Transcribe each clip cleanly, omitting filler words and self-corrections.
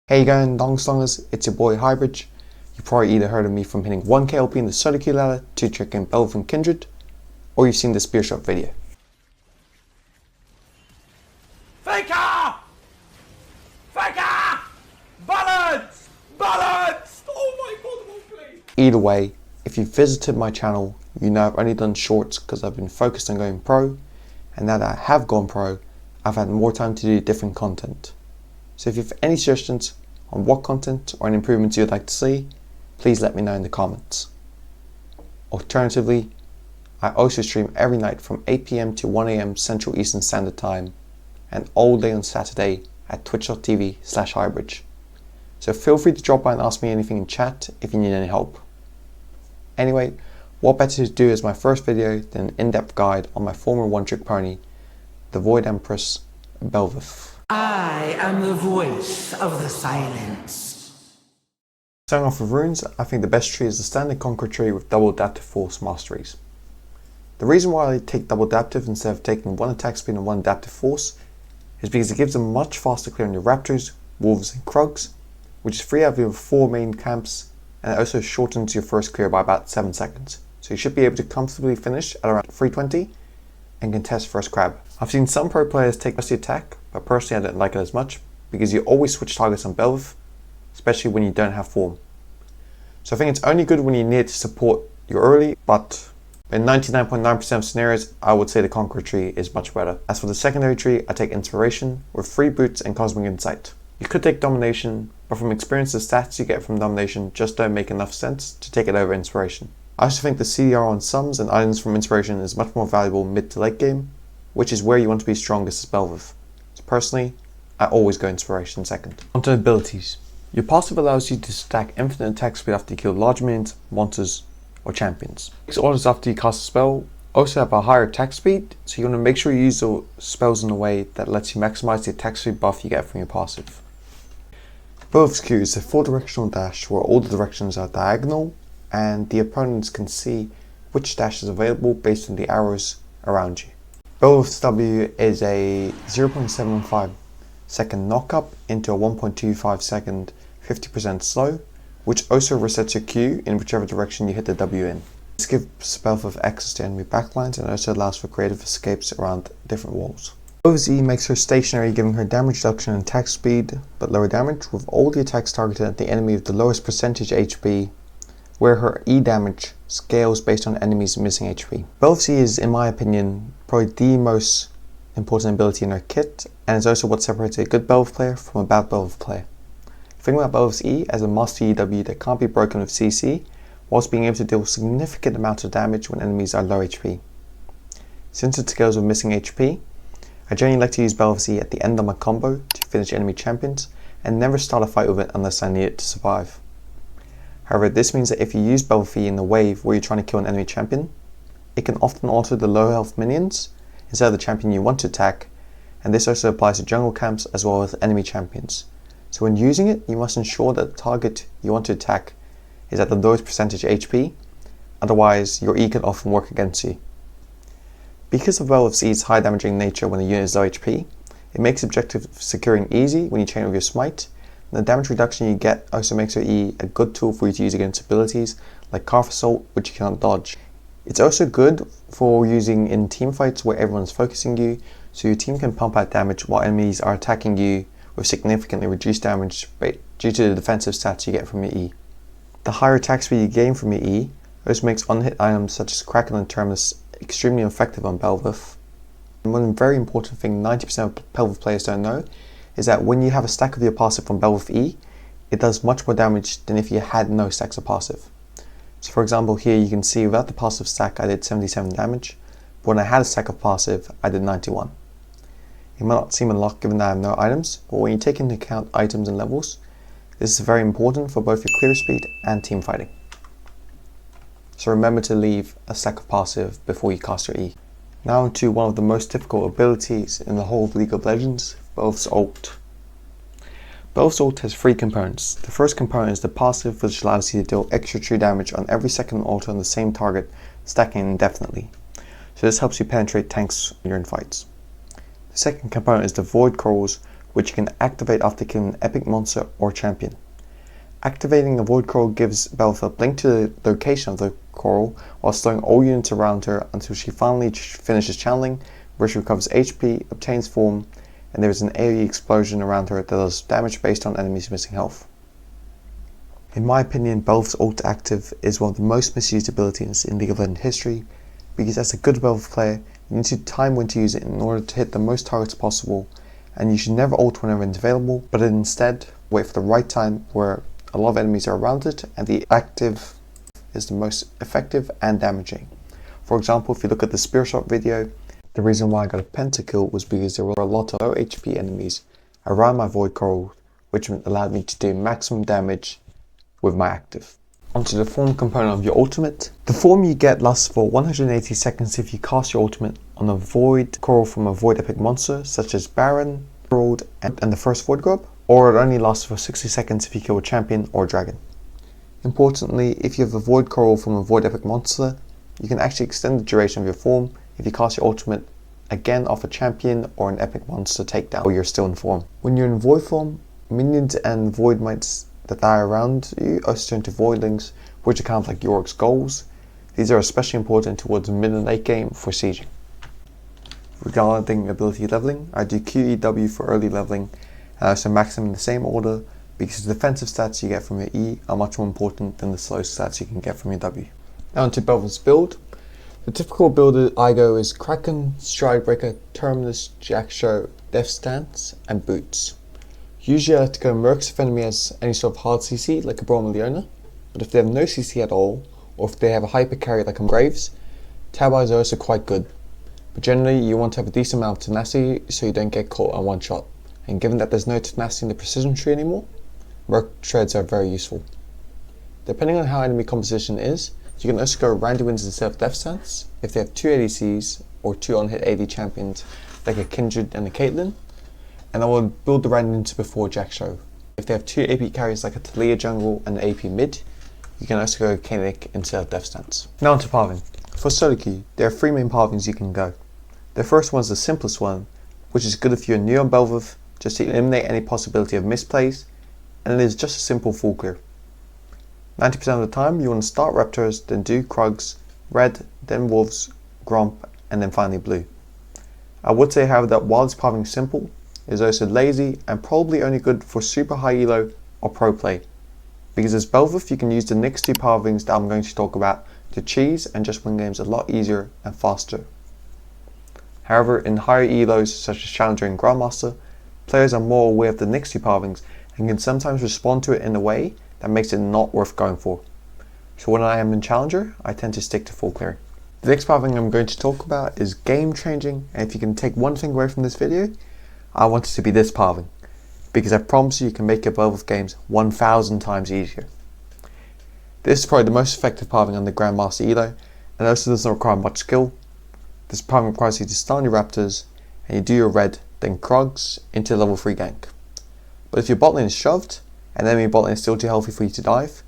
Hey going Dongstongers, it's your boy Hybridge. You've probably either heard of me from hitting 1k LP in the solo queue ladder to tricking Belveth and Kindred, or you've seen the spear shot video. Faker! Faker! Balance! Balance! Oh my god, please! Either way, if you've visited my channel, you know I've only done shorts because I've been focused on going pro, and now that I have gone pro, I've had more time to do different content. So if you have any suggestions on what content or any improvements you'd like to see, please let me know in the comments. Alternatively, I also stream every night from 8 PM to 1 AM Central Eastern Standard Time and all day on Saturday at twitch.tv/hybridge. So feel free to drop by and ask me anything in chat if you need any help. Anyway, what better to do as my first video than an in-depth guide on my former one-trick pony, the Void Empress, Belveth. I am the voice of the silence. Starting off with runes, I think the best tree is the standard Conqueror tree with double adaptive force masteries. The reason why I take double adaptive instead of taking one attack speed and one adaptive force is because it gives them much faster clear on your raptors, wolves and krugs, which is 3 out of your 4 main camps, and it also shortens your first clear by about 7 seconds. So you should be able to comfortably finish at around 320 and contest first crab. I've seen some pro players take the attack, but personally I don't like it as much because you always switch targets on Belveth, especially when you don't have form. So I think it's only good when you need to support your early, but in 99.9% of scenarios I would say the Conqueror tree is much better. As for the secondary tree, I take Inspiration with 3 boots and Cosmic Insight. You could take Domination, but from experience the stats you get from Domination just don't make enough sense to take it over Inspiration. I also think the CDR on sums and items from Inspiration is much more valuable mid to late game, which is where you want to be strongest as Belveth. So personally, I always go Inspiration second. Onto abilities. Your passive allows you to stack infinite attack speed after you kill large minions, monsters, or champions. Takes orders after you cast a spell also have a higher attack speed, so you want to make sure you use the spells in a way that lets you maximize the attack speed buff you get from your passive. Belveth's Q is a 4-directional dash where all the directions are diagonal and the opponents can see which dash is available based on the arrows around you. Belveth's W is a 0.75 second knock-up into a 1.25 second 50% slow, which also resets your Q in whichever direction you hit the W in. This gives Belveth access to enemy backlines and also allows for creative escapes around different walls. Belveth's E makes her stationary, giving her damage reduction and attack speed, but lower damage, with all the attacks targeted at the enemy with the lowest percentage HP, where her E damage scales based on enemies missing HP. Belveth's E is, in my opinion, probably the most important ability in her kit, and is also what separates a good Belveth player from a bad Belveth player. Think about Belveth's E as a master EW that can't be broken with CC, whilst being able to deal significant amounts of damage when enemies are low HP. Since it scales with missing HP, I generally like to use Belveth's E at the end of my combo to finish enemy champions, and never start a fight with it unless I need it to survive. However, this means that if you use Belveth's E in the wave where you're trying to kill an enemy champion, it can often alter the low health minions instead of the champion you want to attack, and this also applies to jungle camps as well as enemy champions. So when using it, you must ensure that the target you want to attack is at the lowest percentage HP, otherwise your E can often work against you. Because of Belveth's E's high damaging nature when the unit is low HP, it makes objective securing easy when you chain with your smite, and the damage reduction you get also makes your E a good tool for you to use against abilities like Calf Assault, which you cannot dodge. It's also good for using in teamfights where everyone's focusing you, so your team can pump out damage while enemies are attacking you with significantly reduced damage due to the defensive stats you get from your E. The higher attack speed you gain from your E also makes unhit items such as Kraken and Terminus extremely effective on Belveth. And one very important thing 90% of Belveth players don't know is that when you have a stack of your passive from Belveth E, it does much more damage than if you had no stacks of passive. So for example here you can see without the passive stack I did 77 damage, but when I had a stack of passive I did 91. It might not seem a lot given that I have no items, but when you take into account items and levels, this is very important for both your clear speed and team fighting. So remember to leave a stack of passive before you cast your E. Now to one of the most difficult abilities in the whole of League of Legends, Belveth's ult. Belveth's ult has 3 components. The first component is the passive, which allows you to deal extra true damage on every second ult on the same target, stacking indefinitely. So this helps you penetrate tanks when you're in fights. The second component is the Void Corals, which you can activate after killing an epic monster or champion. Activating the Void Coral gives Belveth a blink to the location of the coral while slowing all units around her until she finally finishes channeling, where she recovers HP, obtains form, and there is an AoE explosion around her that does damage based on enemies missing health. In my opinion, Belveth's ult active is one of the most misused abilities in League of Legends history, because as a good Belveth player, you need to time when to use it in order to hit the most targets possible, and you should never ult whenever it's available, but instead wait for the right time where a lot of enemies are around it and the active is the most effective and damaging. For example, if you look at the spear shot video, the reason why I got a pentakill was because there were a lot of low HP enemies around my Void Coral, which allowed me to do maximum damage with my active. Onto the form component of your ultimate. The form you get lasts for 180 seconds if you cast your ultimate on a Void Coral from a Void Epic monster such as Baron, Herald, and the first Void Grub, or it only lasts for 60 seconds if you kill a champion or dragon. Importantly, if you have a Void Coral from a Void Epic monster, you can actually extend the duration of your form if you cast your ultimate again off a champion or an epic monster takedown while you're still in form. When you're in Void form, minions and Void Mites that die around you also turn to Voidlings, which are kind of like Yorick's goals. These are especially important towards the mid and late game for sieging. Regarding ability leveling, I do QEW for early leveling, and I also max them in the same order because the defensive stats you get from your E are much more important than the slow stats you can get from your W. Now onto Belveth's build. The typical build I go is Kraken, Stridebreaker, Terminus, Jackshow, Death Stance, and Boots. Usually I like to go Mercs if enemy has any sort of hard CC like a Broma Leona, but if they have no CC at all, or if they have a hyper carry like a Graves, Tabis are also quite good. But generally you want to have a decent amount of tenacity so you don't get caught on one shot, and given that there's no tenacity in the precision tree anymore, Merc Treads are very useful. Depending on how enemy composition is, you can also go Randy Wins instead of Death Stance if they have 2 ADCs or 2 on-hit AD champions like a Kindred and a Caitlyn, and I will build the Randy Wins before Jackshow. If they have 2 AP carries like a Talia jungle and an AP mid, you can also go Kaenic instead of Death Stance. Now onto Pathing. For solo queue, there are 3 main pathings you can go. The first one is the simplest one, which is good if you're new on Belveth, just to eliminate any possibility of misplays, and it is just a simple full clear. 90% of the time you want to start Raptors, then do Krugs, Red, then Wolves, Gromp, and then finally Blue. I would say however that while this pathing is simple, it is also lazy and probably only good for super high elo or pro play. Because as Belveth you can use the next 2 pathings that I'm going to talk about to cheese and just win games a lot easier and faster. However, in higher elos such as Challenger and Grandmaster, players are more aware of the next 2 pathings and can sometimes respond to it in a way that makes it not worth going for. So when I am in Challenger, I tend to stick to full clearing. The next pathing I'm going to talk about is game changing, and if you can take one thing away from this video, I want it to be this pathing, because I promise you can make your Belveth games 1,000 times easier. This is probably the most effective pathing on the Grandmaster elo, and also doesn't require much skill. This pathing requires you to stun your Raptors, and you do your red, then Krugs into level 3 gank. But if your bot lane is shoved, and enemy bot lane is still too healthy for you to dive,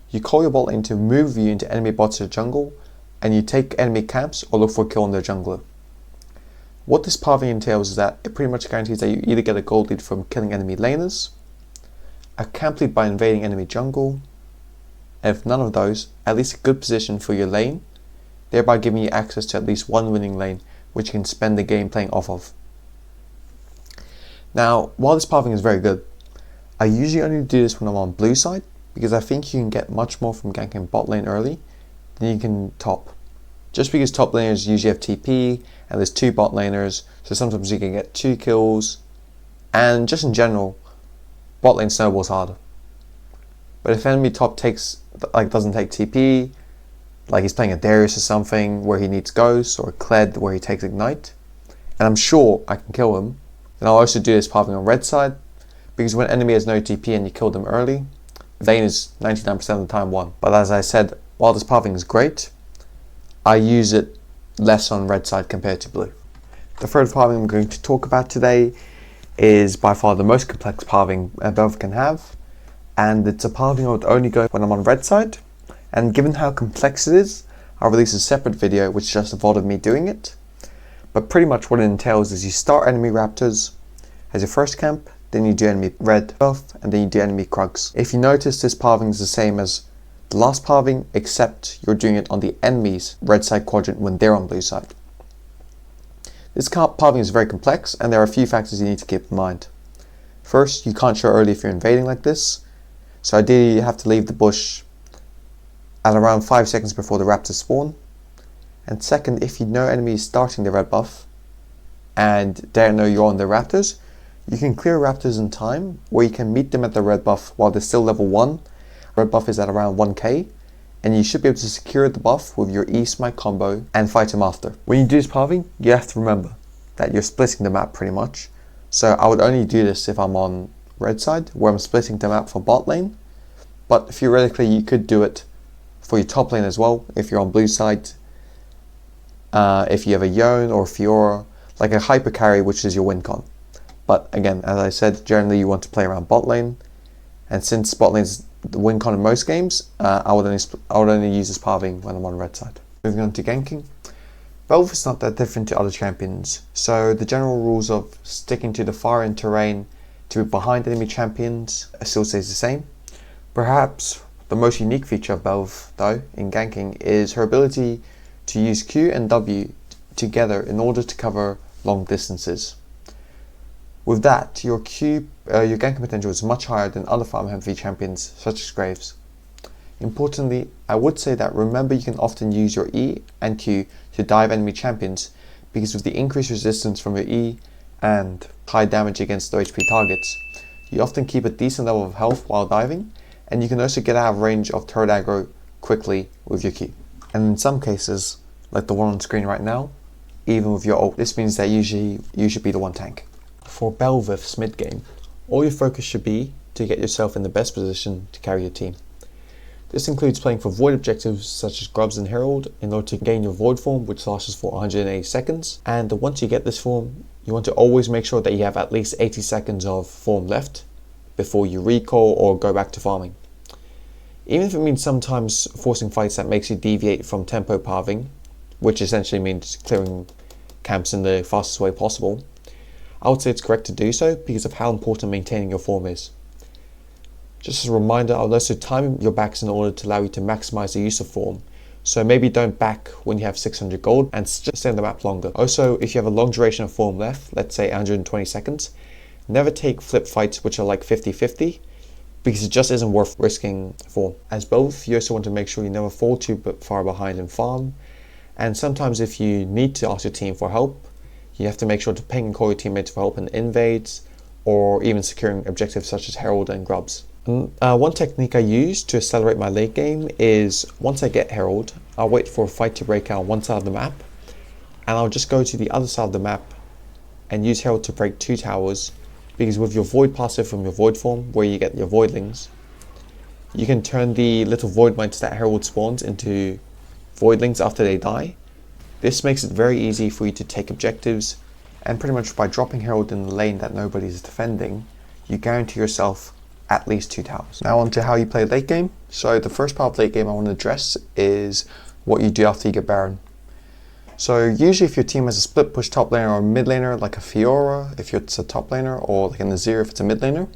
you call your bot lane to move you into enemy bots or jungle, and you take enemy camps or look for a kill on their jungler. What this pathing entails is that it pretty much guarantees that you either get a gold lead from killing enemy laners, a camp lead by invading enemy jungle, and if none of those, at least a good position for your lane, thereby giving you access to at least one winning lane which you can spend the game playing off of. Now, while this pathing is very good, I usually only do this when I'm on blue side, because I think you can get much more from ganking bot lane early than you can top. Just because top laners usually have TP, and there's 2 bot laners, so sometimes you can get 2 kills, and just in general, bot lane snowballs harder. But if enemy top doesn't take TP, like he's playing a Darius or something where he needs Ghost, or a Kled where he takes Ignite, and I'm sure I can kill him, then I'll also do this pathing on red side, because when enemy has no TP and you kill them early, lane is 99% of the time won. But as I said, while this pathing is great, I use it less on red side compared to blue. The third pathing I'm going to talk about today is by far the most complex pathing Belveth can have, and it's a pathing I would only go when I'm on red side, and given how complex it is, I'll release a separate video which just involved me doing it. But pretty much what it entails is you start enemy Raptors as your first camp, then you do enemy red buff, and then you do enemy Krugs. If you notice, this pathing is the same as the last pathing, except you're doing it on the enemy's red side quadrant when they're on blue side. This pathing is very complex, and there are a few factors you need to keep in mind. First, you can't show early if you're invading like this, so ideally you have to leave the bush at around 5 seconds before the raptors spawn. And second, if you know enemy is starting the red buff and they know you're on the raptors, you can clear raptors in time, where you can meet them at the red buff while they're still level 1. Red buff is at around 1k, and you should be able to secure the buff with your E-Smite combo and fight him after. When you do this pathing, you have to remember that you're splitting the map pretty much. So I would only do this if I'm on red side, where I'm splitting the map for bot lane. But theoretically, you could do it for your top lane as well, if you're on blue side. If you have a Yone or Fiora, like a hyper carry, which is your win con. But again, as I said, generally you want to play around bot lane, and since bot lane is the win con in most games, I would only use this pathing when I'm on red side. Moving on to ganking. Belveth is not that different to other champions, so the general rules of sticking to the far end terrain to be behind enemy champions still stays the same. Perhaps the most unique feature of Belveth, though, in ganking is her ability to use Q and W together in order to cover long distances. With that, your ganking potential is much higher than other farm heavy champions such as Graves. Importantly, I would say that remember you can often use your E and Q to dive enemy champions, because with the increased resistance from your E and high damage against low HP targets, you often keep a decent level of health while diving, and you can also get out of range of turret aggro quickly with your Q. And in some cases, like the one on screen right now, even with your ult, this means that usually you should be the one tank. For Belveth's mid game, all your focus should be to get yourself in the best position to carry your team. This includes playing for void objectives such as Grubs and Herald in order to gain your void form, which lasts for 180 seconds. And once you get this form, you want to always make sure that you have at least 80 seconds of form left before you recall or go back to farming. Even if it means sometimes forcing fights that makes you deviate from tempo pathing, which essentially means clearing camps in the fastest way possible, I would say it's correct to do so because of how important maintaining your form is. Just as a reminder, I would also time your backs in order to allow you to maximize the use of form. So maybe don't back when you have 600 gold and just stay on the map longer. Also, if you have a long duration of form left, let's say 120 seconds, never take flip fights which are like 50-50, because it just isn't worth risking form. As both, you also want to make sure you never fall too far behind in farm, and sometimes if you need to ask your team for help, you have to make sure to ping and call your teammates for help in invades, or even securing objectives such as Herald and Grubs. One technique I use to accelerate my late game is, once I get Herald, I'll wait for a fight to break out on one side of the map, and I'll just go to the other side of the map and use Herald to break 2 towers, because with your Void passive from your Void form, where you get your Voidlings, you can turn the little Void mites that Herald spawns into Voidlings after they die. This makes it very easy for you to take objectives, and pretty much by dropping Herald in the lane that nobody is defending, you guarantee yourself at least 2 towers. Now on to how you play late game. So the first part of late game I want to address is what you do after you get Baron. So usually if your team has a split push top laner or mid laner, like a Fiora if it's a top laner, or like a Nazir if it's a mid laner,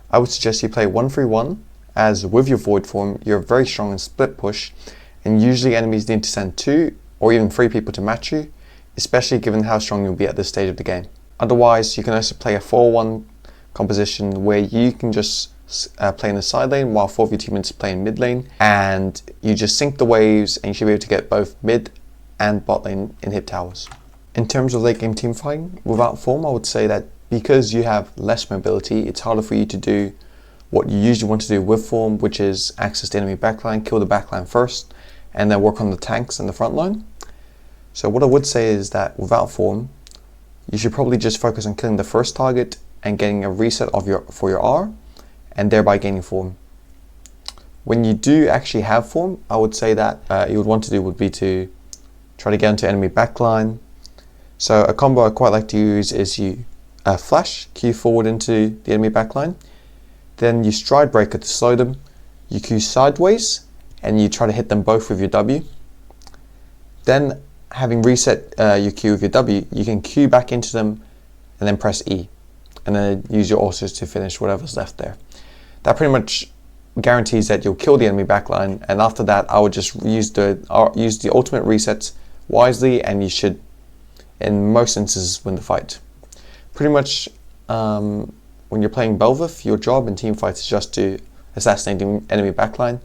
I would suggest you play 1-3-1, as with your Void form you're very strong in split push, and usually enemies need to send 2 or even 3 people to match you, especially given how strong you'll be at this stage of the game. Otherwise, you can also play a 4-1 composition where you can just play in the side lane while 4 of your teammates play in mid lane, and you just sync the waves and you should be able to get both mid and bot lane in hit towers. In terms of late game team fighting, without form I would say that because you have less mobility, it's harder for you to do what you usually want to do with form, which is access the enemy backline, kill the backline first, and then work on the tanks and the front line. So what I would say is that without form, you should probably just focus on killing the first target and getting a reset for your R, and thereby gaining form. When you do actually have form, I would say that you would want to do would be to try to get into enemy backline. So a combo I quite like to use is you flash, Q forward into the enemy backline, then you stride breaker to slow them, you Q sideways, and you try to hit them both with your W. Then, having reset your Q with your W, you can Q back into them and then press E. and then use your autos to finish whatever's left there. That pretty much guarantees that you'll kill the enemy backline, and after that I would just use the ultimate resets wisely, and you should in most instances win the fight. Pretty much when you're playing Belveth, your job in team fights is just to assassinate the enemy backline.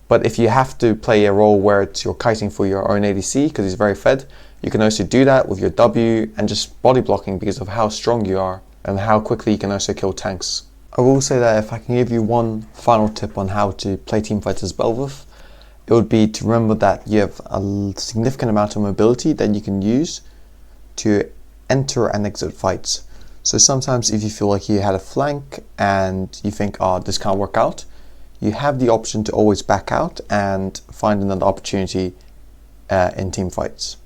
But if you have to play a role where you're kiting for your own ADC because he's very fed, you can also do that with your W and just body blocking because of how strong you are and how quickly you can also kill tanks. I will say that if I can give you one final tip on how to play teamfights as Belveth, it would be to remember that you have a significant amount of mobility that you can use to enter and exit fights. So sometimes if you feel like you had a flank and you think, oh, this can't work out, you have the option to always back out and find another opportunity in team fights.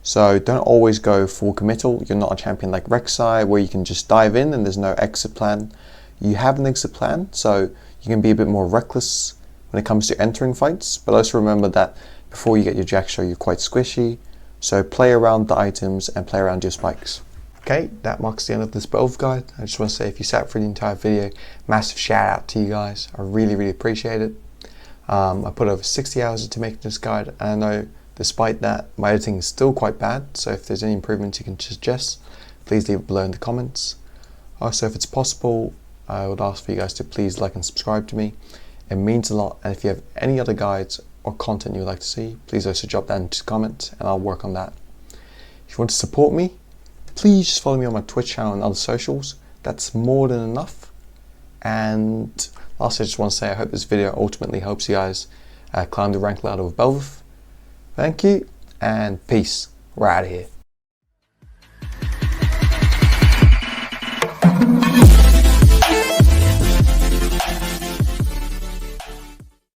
So don't always go full committal. You're not a champion like Rek'Sai where you can just dive in and there's no exit plan. You have an exit plan, so you can be a bit more reckless when it comes to entering fights, but also remember that before you get your Jack Show, you're quite squishy, so play around the items and play around your spikes. Okay, that marks the end of this Belveth guide. I just want to say if you sat for the entire video, massive shout out to you guys. I really appreciate it. I put over 60 hours into making this guide, and I know despite that, my editing is still quite bad, so if there's any improvements you can suggest, please leave it below in the comments. Also, if it's possible, I would ask for you guys to please like and subscribe to me. It means a lot, and if you have any other guides or content you would like to see, please also drop that into the comments and I'll work on that. If you want to support me, please just follow me on my Twitch channel and other socials. That's more than enough. And lastly, I just want to say I hope this video ultimately helps you guys climb the rank ladder of Belveth. Thank you and peace. We're out of here.